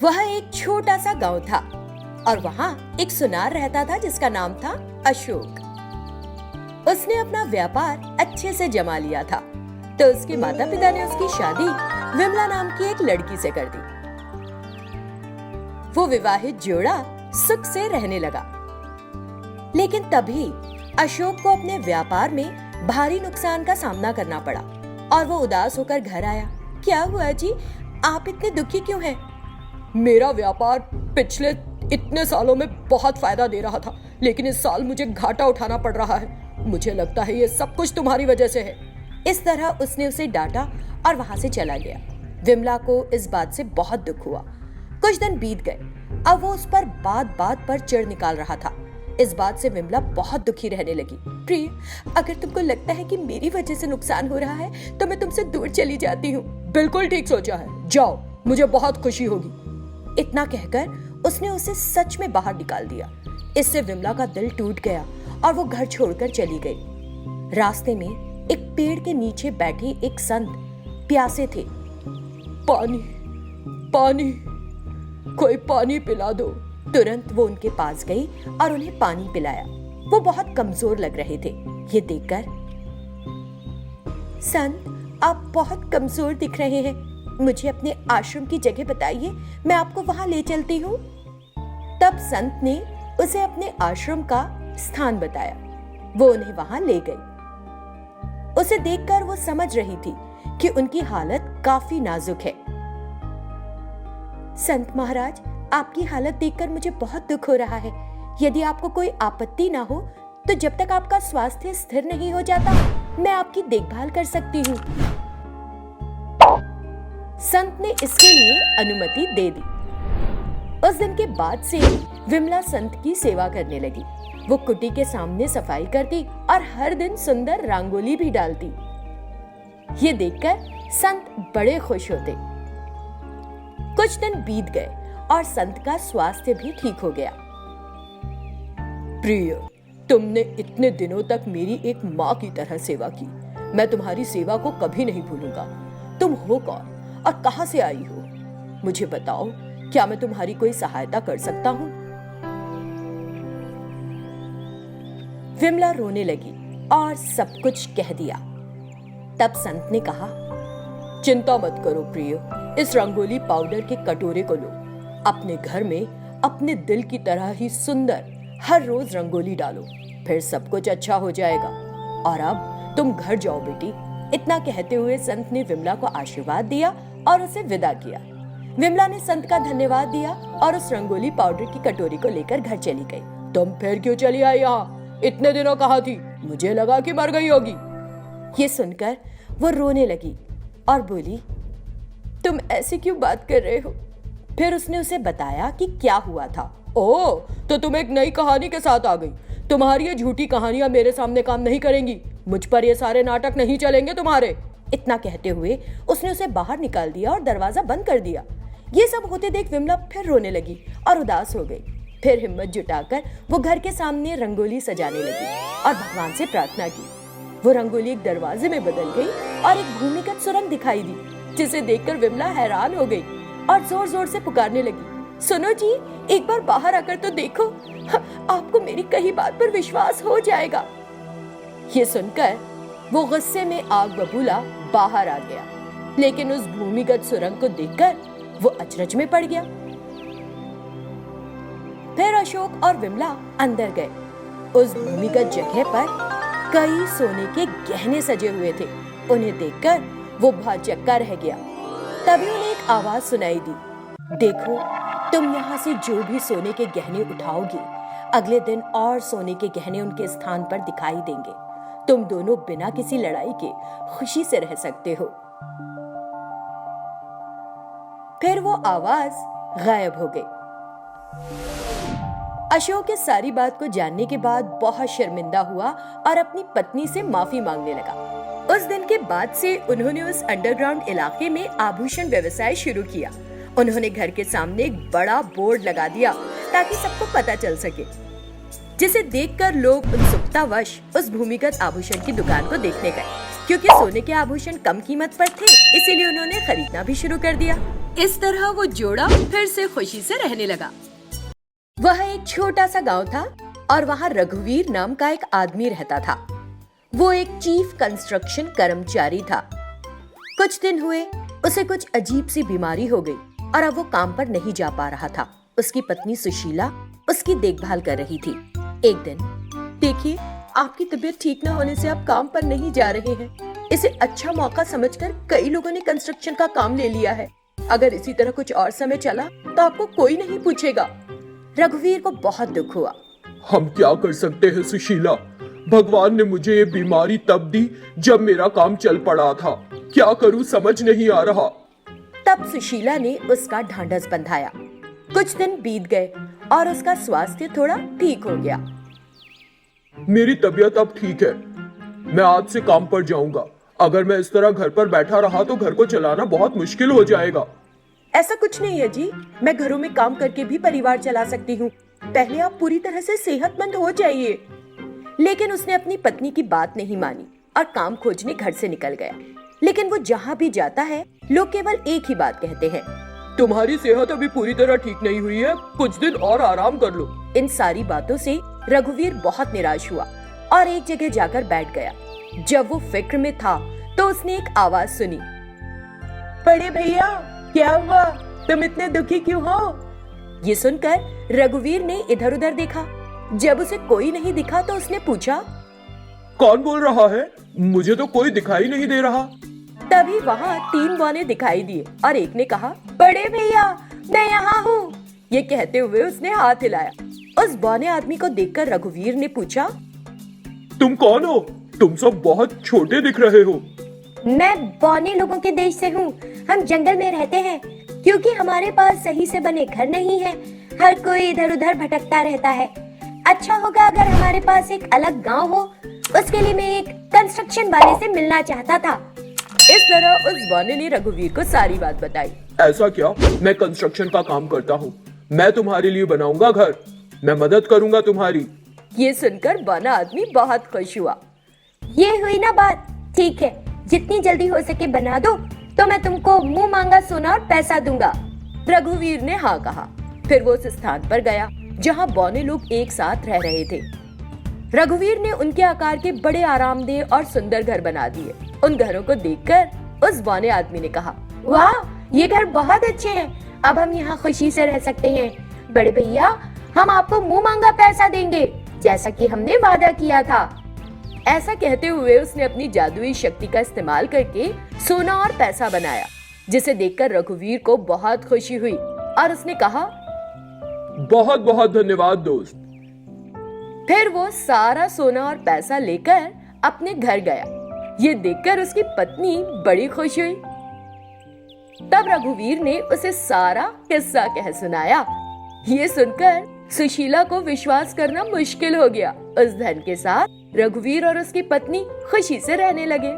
वह एक छोटा सा गांव था और वहां एक सुनार रहता था जिसका नाम था अशोक। उसने अपना व्यापार अच्छे से जमा लिया था, तो उसके माता पिता ने उसकी शादी विमला नाम की एक लड़की से कर दी। वो विवाहित जोड़ा सुख से रहने लगा। लेकिन तभी अशोक को अपने व्यापार में भारी नुकसान का सामना करना पड़ा और वो उदास होकर घर आया। क्या हुआ जी, आप इतने दुखी क्यों हैं? मेरा व्यापार पिछले इतने सालों में बहुत फायदा दे रहा था, लेकिन इस साल मुझे घाटा उठाना पड़ रहा है। मुझे लगता है ये सब कुछ तुम्हारी वजह से है। इस तरह उसने उसे डांटा और वहां से चला गया। विमला को इस बात से बहुत दुख हुआ। कुछ दिन बीत गए। अब वो उस पर बात बात पर चिढ़ निकाल रहा था। इस बात से विमला बहुत दुखी रहने लगी। प्रिय, अगर तुमको लगता है कि मेरी वजह से नुकसान हो रहा है तो मैं तुमसे दूर चली जाती हूँ। बिल्कुल ठीक सोचा है, जाओ, मुझे बहुत खुशी होगी। इतना कहकर उसने उसे सच में बाहर निकाल दिया। इससे विमला का दिल टूट गया और वो घर छोड़कर चली गई। रास्ते में एक पेड़ के नीचे बैठे एक संत प्यासे थे। पानी, पानी, कोई पानी पिला दो। तुरंत वो उनके पास गई और उन्हें पानी पिलाया। वो बहुत कमजोर लग रहे थे। ये देखकर, संत, आप बहुत कमजोर दिख रहे हैं, मुझे अपने आश्रम की जगह बताइए, मैं आपको वहां ले चलती हूँ। तब संत ने उसे अपने आश्रम का स्थान बताया। वो उन्हें वहां ले गई। उसे देखकर वो समझ रही थी कि उनकी हालत काफी नाजुक है। संत महाराज, आपकी हालत देखकर मुझे बहुत दुख हो रहा है। यदि आपको कोई आपत्ति ना हो तो जब तक आपका स्वास्थ्य स्थिर नहीं हो जाता, मैं आपकी देखभाल कर सकती हूँ। संत ने इसके लिए अनुमति दे दी। उस दिन के बाद से विमला संत की सेवा करने लगी। वो कुटी के सामने सफाई करती और हर दिन सुंदर रंगोली भी डालती। ये देखकर संत बड़े खुश होते। कुछ दिन बीत गए और संत का स्वास्थ्य भी ठीक हो गया। प्रिय, तुमने इतने दिनों तक मेरी एक माँ की तरह सेवा की। मैं तुम्हारी सेवा को कभी नहीं भूलूंगा। तुम हो कौन और कहां से आई हो? मुझे बताओ, क्या मैं तुम्हारी कोई सहायता कर सकता हूँ? विमला रोने लगी और सब कुछ कह दिया। तब संत ने कहा, चिंता मत करो प्रिय, इस रंगोली पाउडर के कटोरे को लो। अपने घर में अपने दिल की तरह ही सुंदर हर रोज रंगोली डालो, फिर सब कुछ अच्छा हो जाएगा। और अब तुम घर जाओ बेटी। इतना कहते हुए संत ने विमला को आशीर्वाद दिया और उसे विदा किया। विमला ने संत का धन्यवाद दिया और उस रंगोली पाउडर की कटोरी को लेकर घर चली गई। तुम फिर क्यों चली आई यहाँ? इतने दिनों कहाँ थी? मुझे लगा कि मर गई होगी। ये सुनकर वो रोने लगी और बोली, तुम ऐसे क्यों बात कर रहे हो? फिर उसने उसे बताया कि क्या हुआ था। ओह, तो तुम एक नई कहानी के साथ आ गई। तुम्हारी ये झूठी कहानियां मेरे सामने काम नहीं करेंगी। मुझ पर ये सारे नाटक नहीं चलेंगे तुम्हारे। इतना कहते हुए उसने उसे बाहर निकाल दिया और दरवाजा बंद कर दिया। ये सब होते देख विमला फिर रोने लगी और उदास हो गई। फिर हिम्मत जुटाकर वो घर के सामने रंगोली सजाने लगी और भगवान से प्रार्थना की। वो रंगोली एक दरवाजे में बदल गई और एक भूमिगत सुरंग दिखाई दी, जिसे देखकर विमला हैरान हो गई और जोर जोर से पुकारने लगी, सुनो जी, एक बार बाहर आकर तो देखो, आपको मेरी कही बात पर विश्वास हो जाएगा। ये सुनकर वो गुस्से में आग बबूला बाहर आ गया, लेकिन उस भूमिगत सुरंग को देखकर वो अचरज में पड़ गया। फिर अशोक और विमला अंदर गए। उस भूमिगत जगह पर कई सोने के गहने सजे हुए थे। उन्हें देखकर वो भौचक्का रह गया। तभी उन्हें एक आवाज सुनाई दी, देखो, तुम यहाँ से जो भी सोने के गहने उठाओगी, अगले दिन और सोने के गहने उनके स्थान पर दिखाई देंगे। तुम दोनों बिना किसी लड़ाई के खुशी से रह सकते हो। फिर वो आवाज गायब हो गई। अशोक इस सारी बात को जानने के बाद बहुत शर्मिंदा हुआ और अपनी पत्नी से माफी मांगने लगा। उस दिन के बाद से उन्होंने उस अंडरग्राउंड इलाके में आभूषण व्यवसाय शुरू किया। उन्होंने घर के सामने एक बड़ा बोर्ड लगा दिया ताकि सबको पता चल सके, जिसे देखकर लोग उत्सुकतावश उस भूमिगत आभूषण की दुकान को देखने गए। क्योंकि सोने के आभूषण कम कीमत पर थे, इसीलिए उन्होंने खरीदना भी शुरू कर दिया। इस तरह वो जोड़ा फिर से खुशी से रहने लगा। वह एक छोटा सा गांव था और वहाँ रघुवीर नाम का एक आदमी रहता था। वो एक चीफ कंस्ट्रक्शन कर्मचारी था। कुछ दिन हुए उसे कुछ अजीब सी बीमारी हो गई और अब वो काम पर नहीं जा पा रहा था। उसकी पत्नी सुशीला उसकी देखभाल कर रही थी। एक दिन, देखिए, आपकी तबीयत ठीक न होने से आप काम पर नहीं जा रहे हैं। इसे अच्छा मौका समझकर कई लोगों ने कंस्ट्रक्शन का काम ले लिया है। अगर इसी तरह कुछ और समय चला तो आपको कोई नहीं पूछेगा। रघुवीर को बहुत दुख हुआ। हम क्या कर सकते हैं सुशीला? भगवान ने मुझे ये बीमारी तब दी जब मेरा काम चल पड़ा था। क्या करूं समझ नहीं आ रहा। तब सुशीला ने उसका ढांढस बंधाया। कुछ दिन बीत गए और उसका स्वास्थ्य थोड़ा ठीक हो गया। मेरी तबीयत अब ठीक है। मैं आज से काम पर जाऊंगा। अगर मैं इस तरह घर पर बैठा रहा तो घर को चलाना बहुत मुश्किल हो जाएगा। ऐसा कुछ नहीं है जी, मैं घरों में काम करके भी परिवार चला सकती हूँ। पहले आप पूरी तरह से सेहतमंद हो जाइए। लेकिन उसने अपनी पत्नी की बात नहीं मानी और काम खोजने घर से निकल गया। लेकिन वो जहाँ भी जाता है, लोग केवल एक ही बात कहते हैं, तुम्हारी सेहत अभी पूरी तरह ठीक नहीं हुई है, कुछ दिन और आराम कर लो। इन सारी बातों से रघुवीर बहुत निराश हुआ और एक जगह जाकर बैठ गया। जब वो फिक्र में था तो उसने एक आवाज सुनी, बड़े भैया, क्या हुआ? तुम इतने दुखी क्यों हो? ये सुनकर रघुवीर ने इधर उधर देखा। जब उसे कोई नहीं दिखा तो उसने पूछा, कौन बोल रहा है? मुझे तो कोई दिखाई नहीं दे रहा। तभी वहाँ 3 बौने दिखाई दिए और एक ने कहा, बड़े भैया, मैं यहाँ हूँ। ये कहते हुए उसने हाथ हिलाया। उस बौने आदमी को देखकर रघुवीर ने पूछा, तुम कौन हो? तुम सब बहुत छोटे दिख रहे हो। मैं बौने लोगों के देश से हूँ। हम जंगल में रहते हैं क्योंकि हमारे पास सही से बने घर नहीं है। हर कोई इधर उधर भटकता रहता है। अच्छा होगा अगर हमारे पास एक अलग गांव हो। उसके लिए मैं एक कंस्ट्रक्शन वाले से मिलना चाहता था। इस तरह उस बौने ने रघुवीर को सारी बात बताई। ऐसा क्या? मैं कंस्ट्रक्शन का काम करता हूँ। मैं तुम्हारे लिए बनाऊंगा घर। मैं मदद करूंगा तुम्हारी। ये सुनकर बौना आदमी बहुत खुश हुआ। ये हुई ना बात। ठीक है, जितनी जल्दी हो सके बना दो तो मैं तुमको मुंह मांगा सोना और पैसा दूंगा। रघुवीर ने हाँ कहा। फिर वो उस स्थान पर गया जहाँ बौने लोग एक साथ रह रहे थे। रघुवीर ने उनके आकार के बड़े आरामदेह और सुंदर घर बना दिए। उन घरों को देखकर उस बौने आदमी ने कहा, वाह, ये घर बहुत अच्छे हैं। अब हम यहाँ खुशी से रह सकते हैं। बड़े भैया, हम आपको मुंह मांगा पैसा देंगे, जैसा कि हमने वादा किया था। ऐसा कहते हुए उसने अपनी जादुई शक्ति का इस्तेमाल करके सोना और पैसा बनाया, जिसे देखकर रघुवीर को बहुत खुशी हुई और उसने कहा, बहुत बहुत धन्यवाद दोस्त। फिर वो सारा सोना और पैसा लेकर अपने घर गया। ये देखकर उसकी पत्नी बड़ी खुश हुई। तब रघुवीर ने उसे सारा किस्सा कह सुनाया। ये सुनकर सुशीला को विश्वास करना मुश्किल हो गया। उस धन के साथ रघुवीर और उसकी पत्नी खुशी से रहने लगे।